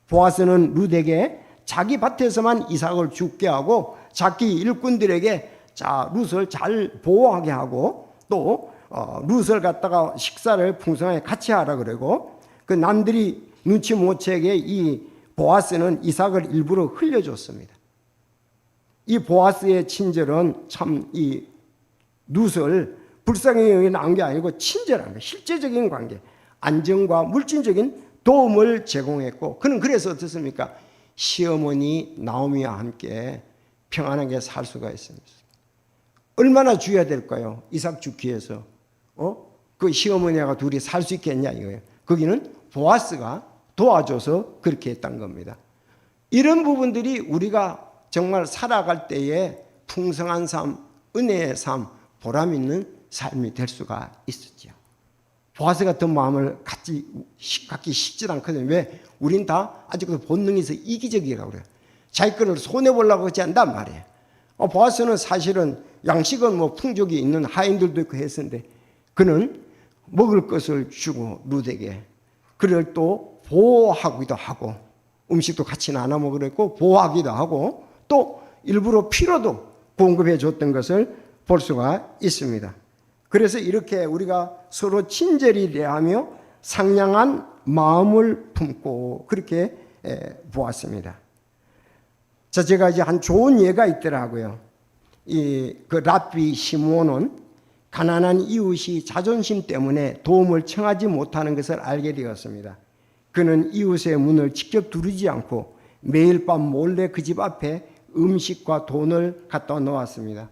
Speaker 1: 보아스는 룻에게 자기 밭에서만 이삭을 죽게 하고 자기 일꾼들에게 룻을 잘 보호하게 하고 또 룻을 갖다가 식사를 풍성하게 같이 하라 그러고 그 남들이 눈치 못 채게 이 보아스는 이삭을 일부러 흘려줬습니다. 이 보아스의 친절은 참 이 룻을 불쌍히 여기는 게 아니고 친절한 거예요. 실제적인 관계, 안정과 물질적인 도움을 제공했고 그는 그래서 어떻습니까? 시어머니 나오미와 함께 평안하게 살 수가 있습니다. 얼마나 줘야 될까요? 이삭 죽기 위해서 그 시어머니와 둘이 살 수 있겠냐 이거예요. 거기는 보아스가 도와줘서 그렇게 했던 겁니다. 이런 부분들이 우리가 정말 살아갈 때에 풍성한 삶, 은혜의 삶, 보람 있는 삶이 될 수가 있었죠. 보아스 같은 마음을 갖기 쉽지 않거든요. 왜? 우린 다 아직도 본능에서 이기적이라고 그래요. 자기 거를 손해보려고 하지 않단 말이에요. 보아스는 사실은 양식은 풍족이 있는 하인들도 있고 했었는데 그는 먹을 것을 주고 룻에게 그를 또 보호하기도 하고 음식도 같이 나눠 먹으려 했고 보호하기도 하고 또 일부러 피로도 공급해 줬던 것을 볼 수가 있습니다. 그래서 이렇게 우리가 서로 친절히 대하며 상냥한 마음을 품고 그렇게 보았습니다. 자, 제가 이제 한 좋은 예가 있더라고요. 그 랍비 시몬은 가난한 이웃이 자존심 때문에 도움을 청하지 못하는 것을 알게 되었습니다. 그는 이웃의 문을 직접 두드리지 않고 매일 밤 몰래 그 집 앞에 음식과 돈을 갖다 놓았습니다.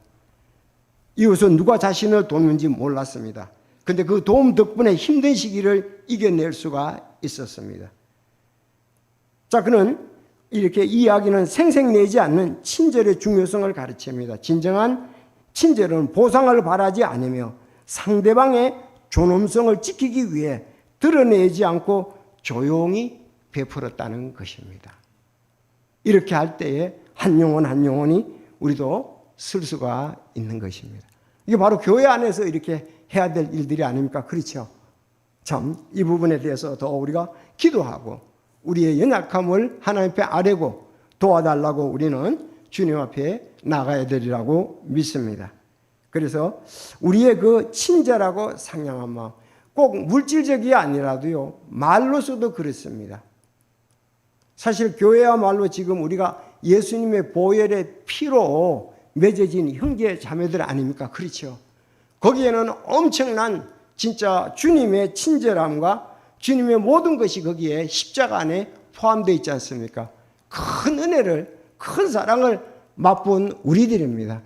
Speaker 1: 이웃은 누가 자신을 돕는지 몰랐습니다. 그런데 그 도움 덕분에 힘든 시기를 이겨낼 수가 있었습니다. 자, 그는 이렇게 이야기는 생색내지 않는 친절의 중요성을 가르칩니다. 진정한 친절은 보상을 바라지 않으며 상대방의 존엄성을 지키기 위해 드러내지 않고 조용히 베풀었다는 것입니다. 이렇게 할 때에 한 영혼 한 영혼이 우리도 쓸 수가 있는 것입니다. 이게 바로 교회 안에서 이렇게 해야 될 일들이 아닙니까? 그렇죠? 참 이 부분에 대해서 더 우리가 기도하고 우리의 연약함을 하나님 앞에 아뢰고 도와달라고 우리는 주님 앞에 나가야 되리라고 믿습니다. 그래서 우리의 그 친절하고 상냥한 마음, 꼭 물질적이 아니라도요, 말로서도 그렇습니다. 사실 교회야말로 지금 우리가 예수님의 보혈의 피로 맺어진 형제 자매들 아닙니까? 그렇죠. 거기에는 엄청난 진짜 주님의 친절함과 주님의 모든 것이 거기에 십자가 안에 포함되어 있지 않습니까? 큰 은혜를, 큰 사랑을 맛본 우리들입니다.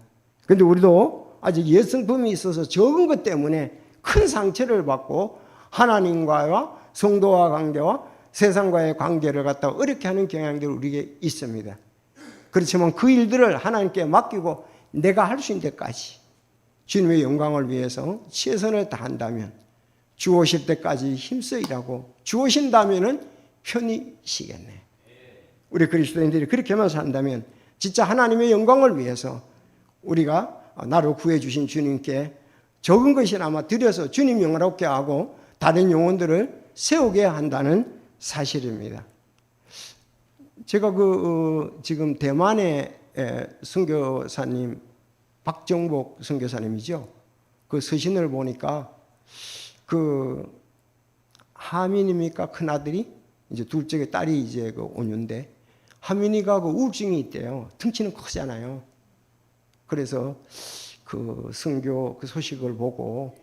Speaker 1: 그런데 우리도 아직 예성품이 있어서 적은 것 때문에 큰 상처를 받고 하나님과와 성도와 관계와 세상과의 관계를 갖다 어렵게 하는 경향들이 우리에게 있습니다. 그렇지만 그 일들을 하나님께 맡기고 내가 할 수 있는 데까지 주님의 영광을 위해서 최선을 다한다면 주 오실 때까지 힘써 일하고 주 오신다면 편히 쉬겠네. 우리 그리스도인들이 그렇게만 산다면 진짜 하나님의 영광을 위해서 우리가 나를 구해주신 주님께 적은 것이나마 드려서 주님 영화롭게 하고 다른 영혼들을 세우게 한다는 사실입니다. 제가 지금 대만의 선교사님 박정복 선교사님이죠. 그 서신을 보니까 하민입니까? 큰 아들이 이제 둘째 딸이 이제 온유인데 하민이가 우울증이 있대요. 등치는 크잖아요. 그래서 그 선교 그 소식을 보고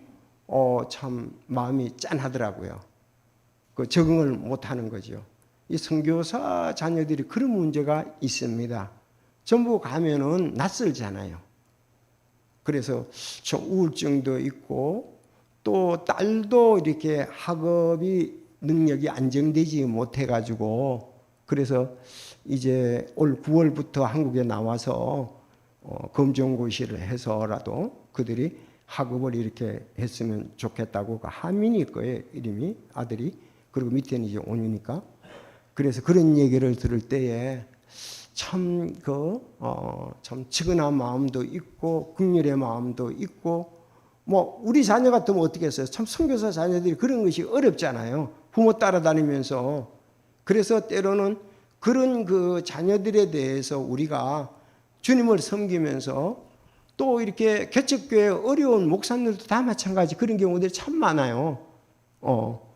Speaker 1: 참 마음이 짠하더라고요. 적응을 못하는 거죠. 이 선교사 자녀들이 그런 문제가 있습니다. 전부 가면은 낯설잖아요. 그래서 좀 우울증도 있고 또 딸도 이렇게 학업이 능력이 안정되지 못해가지고 그래서 이제 올 9월부터 한국에 나와서 검정고시를 해서라도 그들이 학업을 이렇게 했으면 좋겠다고 하민이 거예요. 이름이 아들이. 그리고 밑에는 이제 온유니까. 그래서 그런 얘기를 들을 때에 참 측은한 마음도 있고 긍휼의 마음도 있고 우리 자녀 같으면 어떻게 했어요? 참 선교사 자녀들이 그런 것이 어렵잖아요. 부모 따라다니면서. 그래서 때로는 그런 그 자녀들에 대해서 우리가 주님을 섬기면서 또 이렇게 개척교회 어려운 목사님들도 다 마찬가지 그런 경우들이 참 많아요.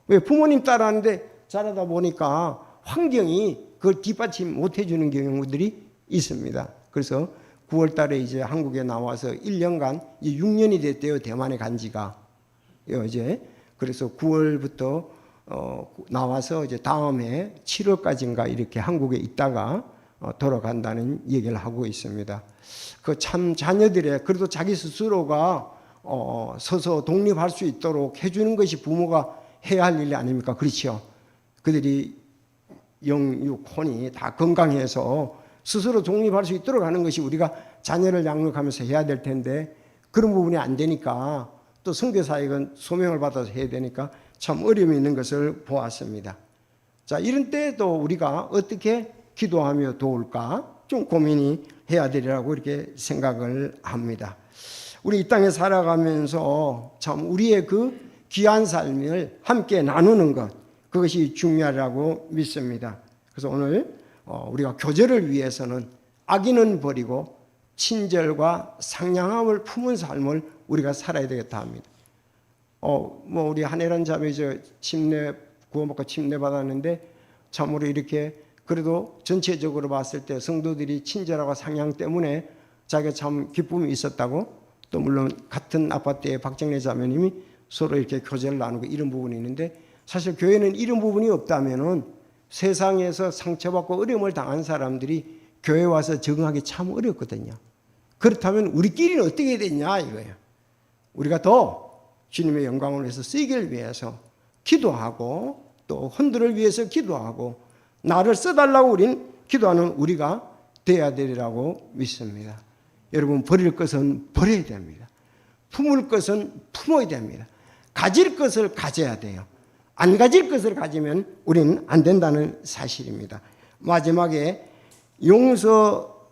Speaker 1: 왜 부모님 따라하는데 자라다 보니까 환경이 그걸 뒷받침 못 해주는 경우들이 있습니다. 그래서 9월 달에 이제 한국에 나와서 1년간, 이제 6년이 됐대요. 대만에 간 지가. 이제. 그래서 9월부터 나와서 이제 다음해 7월까지인가 이렇게 한국에 있다가 돌아간다는 얘기를 하고 있습니다. 그 참 자녀들의 그래도 자기 스스로가 서서 독립할 수 있도록 해주는 것이 부모가 해야 할 일 아닙니까? 그렇죠. 그들이 영육 혼이 다 건강해서 스스로 독립할 수 있도록 하는 것이 우리가 자녀를 양육하면서 해야 될 텐데 그런 부분이 안 되니까 또 선교사역은 소명을 받아서 해야 되니까 참 어려움이 있는 것을 보았습니다. 자, 이런 때에도 우리가 어떻게 기도하며 도울까 좀 고민이 해야 되리라고 이렇게 생각을 합니다. 우리 이 땅에 살아가면서 참 우리의 그 귀한 삶을 함께 나누는 것, 그것이 중요하다고 믿습니다. 그래서 오늘 우리가 교제를 위해서는 악의는 버리고 친절과 상냥함을 품은 삶을 우리가 살아야 되겠다 합니다. 우리 한혜란 자매 구원받고 침례 받았는데 참으로 이렇게 그래도 전체적으로 봤을 때 성도들이 친절하고 상냥 때문에 자기가 참 기쁨이 있었다고, 또 물론 같은 아파트의 박정래 자매님이 서로 이렇게 교제를 나누고 이런 부분이 있는데, 사실 교회는 이런 부분이 없다면은 세상에서 상처받고 어려움을 당한 사람들이 교회 와서 적응하기 참 어렵거든요. 그렇다면 우리끼리는 어떻게 해야 되냐 이거예요. 우리가 더 주님의 영광을 위해서 쓰이기를 위해서 기도하고 또 헌들을 위해서 기도하고 나를 써달라고 우린 기도하는 우리가 되어야 되리라고 믿습니다. 여러분, 버릴 것은 버려야 됩니다. 품을 것은 품어야 됩니다. 가질 것을 가져야 돼요. 안 가질 것을 가지면 우리는 안 된다는 사실입니다. 마지막에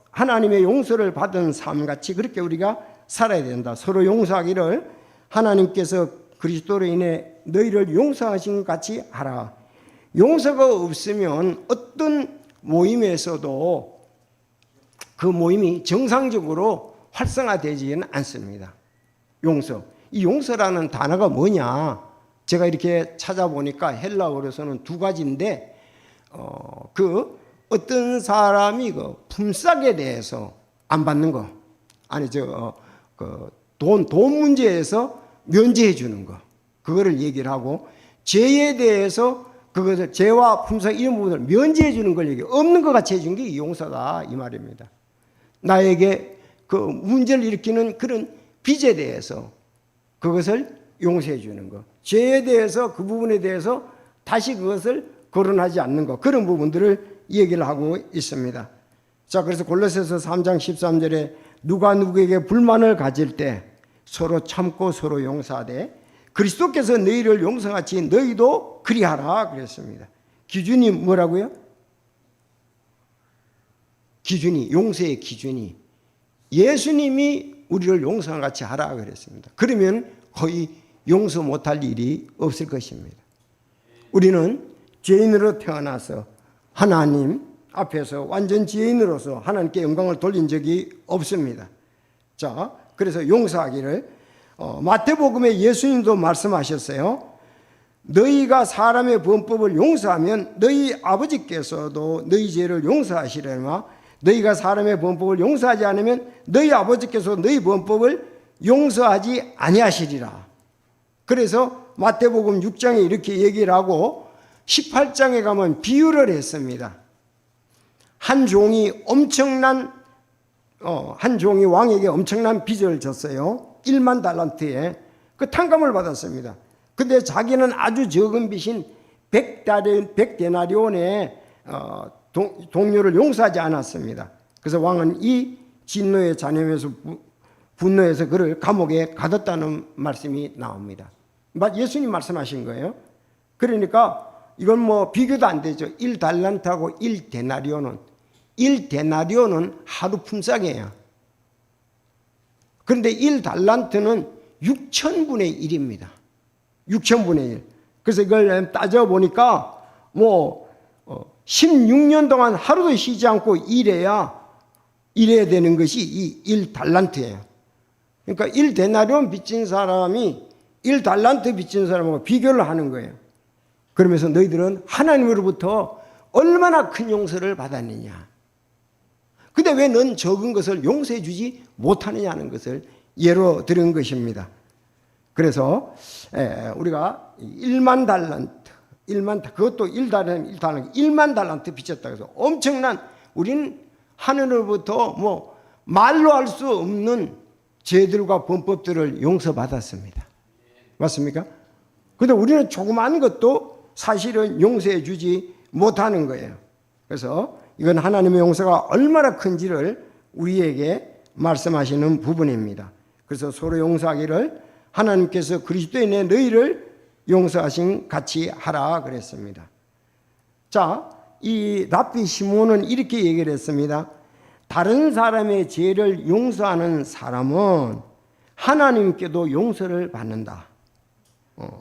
Speaker 1: 하나님의 용서를 받은 삶같이 그렇게 우리가 살아야 된다. 서로 용서하기를 하나님께서 그리스도로 인해 너희를 용서하신 것 같이 하라. 용서가 없으면 어떤 모임에서도 그 모임이 정상적으로 활성화되지는 않습니다. 용서. 이 용서라는 단어가 뭐냐? 제가 이렇게 찾아보니까 헬라어로서는 두 가지인데, 어떤 사람이 그 품삯에 대해서 안 받는 거, 돈 문제에서 면제해 주는 거, 그거를 얘기를 하고, 죄에 대해서 그것을 죄와 품삯 이런 부분을 면제해 주는 걸 얘기해. 없는 것 같이 해준 게 용서다 이 말입니다. 나에게 그 문제를 일으키는 그런 빚에 대해서 그것을 용서해 주는 것, 죄에 대해서 그 부분에 대해서 다시 그것을 거론하지 않는 것, 그런 부분들을 얘기를 하고 있습니다. 자, 그래서 골로새서 3장 13절에 누가 누구에게 불만을 가질 때 서로 참고 서로 용서하되 그리스도께서 너희를 용서같이 너희도 그리하라 그랬습니다. 기준이 뭐라고요? 기준이, 용서의 기준이 예수님이 우리를 용서같이 하라 그랬습니다. 그러면 거의 용서 못할 일이 없을 것입니다. 우리는 죄인으로 태어나서 하나님 앞에서 완전 죄인으로서 하나님께 영광을 돌린 적이 없습니다. 자, 그래서 용서하기를 마태복음에 예수님도 말씀하셨어요. 너희가 사람의 범법을 용서하면 너희 아버지께서도 너희 죄를 용서하시려니와 너희가 사람의 범법을 용서하지 않으면 너희 아버지께서 너희 범법을 용서하지 아니하시리라. 그래서 마태복음 6장에 이렇게 얘기를 하고 18장에 가면 비유를 했습니다. 한 종이 왕에게 엄청난 빚을 졌어요. 1만 달란트에 그 탕감을 받았습니다. 근데 자기는 아주 적은 빚인 100데나리온의 동료를 용서하지 않았습니다. 그래서 왕은 이 진노에 잔여해서 분노해서 그를 감옥에 가뒀다는 말씀이 나옵니다. 예수님 말씀하신 거예요. 그러니까 이건 뭐 비교도 안 되죠. 1달란트하고 1데나리온은 하루 품삯이에요. 그런데 1달란트는 6천분의 1입니다. 6천분의 1. 그래서 이걸 따져보니까 16년 동안 하루도 쉬지 않고 일해야 되는 것이 이 1달란트예요. 그러니까 1데나리온 빚진 사람이 1달란트 빚진 사람하고 비교를 하는 거예요. 그러면서 너희들은 하나님으로부터 얼마나 큰 용서를 받았느냐. 근데 왜 넌 적은 것을 용서해 주지 못하느냐는 것을 예로 들은 것입니다. 그래서 우리가 1만 달란트, 그것도 1만 달란트 빚졌다 해서 엄청난, 우리는 하늘로부터 말로 할 수 없는 죄들과 범법들을 용서받았습니다. 맞습니까? 그런데 우리는 조그만 것도 사실은 용서해 주지 못하는 거예요. 그래서 이건 하나님의 용서가 얼마나 큰지를 우리에게 말씀하시는 부분입니다. 그래서 서로 용서하기를 하나님께서 그리스도에 내 너희를 용서하신 같이 하라 그랬습니다. 자, 이 랍비 시몬은 이렇게 얘기를 했습니다. 다른 사람의 죄를 용서하는 사람은 하나님께도 용서를 받는다.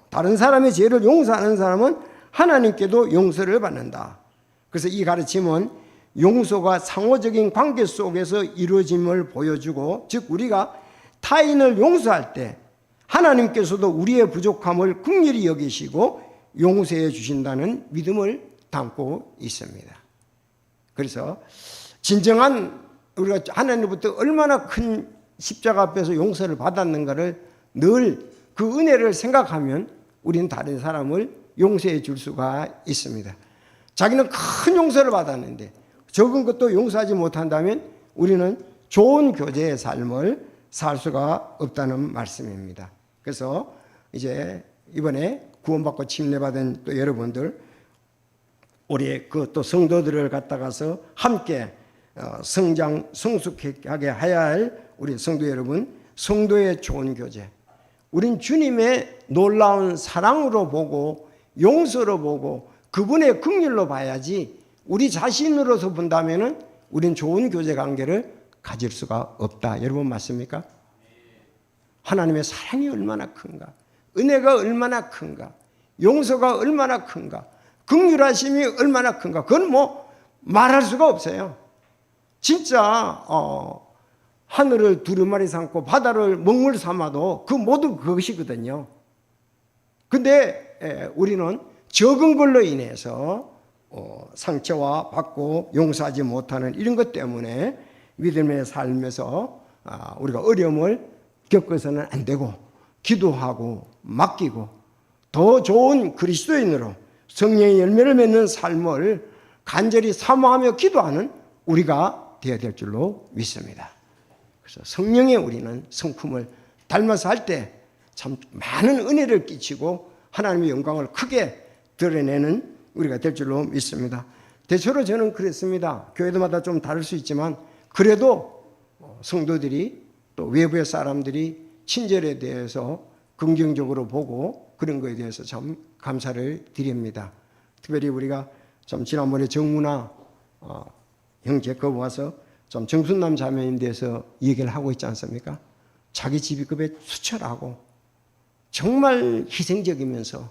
Speaker 1: 다른 사람의 죄를 용서하는 사람은 하나님께도 용서를 받는다. 그래서 이 가르침은 용서가 상호적인 관계 속에서 이루어짐을 보여주고, 즉 우리가 타인을 용서할 때 하나님께서도 우리의 부족함을 긍휼히 여기시고 용서해 주신다는 믿음을 담고 있습니다. 그래서 진정한 우리가 하나님부터 얼마나 큰 십자가 앞에서 용서를 받았는가를 늘 그 은혜를 생각하면 우리는 다른 사람을 용서해 줄 수가 있습니다. 자기는 큰 용서를 받았는데 적은 것도 용서하지 못한다면 우리는 좋은 교제의 삶을 살 수가 없다는 말씀입니다. 그래서 이제 이번에 구원받고 침례받은 또 여러분들, 우리 그 또 성도들을 갖다가서 함께 성장 성숙하게 해야 할 우리 성도 여러분, 성도의 좋은 교제. 우린 주님의 놀라운 사랑으로 보고 용서로 보고 그분의 긍휼로 봐야지, 우리 자신으로서 본다면은 우린 좋은 교제 관계를 가질 수가 없다. 여러분 맞습니까? 하나님의 사랑이 얼마나 큰가, 은혜가 얼마나 큰가, 용서가 얼마나 큰가, 긍휼하심이 얼마나 큰가, 그건 뭐 말할 수가 없어요. 진짜 하늘을 두루마리 삼고 바다를 먹물 삼아도 그 모두 그것이거든요. 근데 우리는 적은 걸로 인해서 상처와 받고 용서하지 못하는 이런 것 때문에 믿음의 삶에서 우리가 어려움을 겪어서는 안 되고, 기도하고 맡기고 더 좋은 그리스도인으로 성령의 열매를 맺는 삶을 간절히 사모하며 기도하는 우리가 되어야 될 줄로 믿습니다. 그래서 성령의 우리는 성품을 닮아서 할 때 참 많은 은혜를 끼치고 하나님의 영광을 크게 드러내는 우리가 될 줄로 믿습니다. 대체로 저는 그랬습니다. 교회마다 좀 다를 수 있지만 그래도 성도들이 또 외부의 사람들이 친절에 대해서 긍정적으로 보고 그런 거에 대해서 참 감사를 드립니다. 특별히 우리가 좀 지난번에 정문아 형제 거 와서 좀 정순남 자매인 대해서 얘기를 하고 있지 않습니까? 자기 집이 급에 수철하고 정말 희생적이면서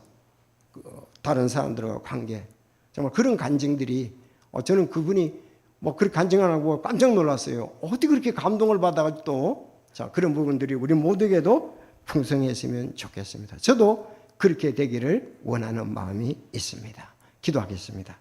Speaker 1: 다른 사람들과 관계, 정말 그런 간증들이 저는 그분이 뭐 그렇게 간증 안 하고 깜짝 놀랐어요. 어떻게 그렇게 감동을 받아가지고 또 그런 부분들이 우리 모두에게도 풍성했으면 좋겠습니다. 저도 그렇게 되기를 원하는 마음이 있습니다. 기도하겠습니다.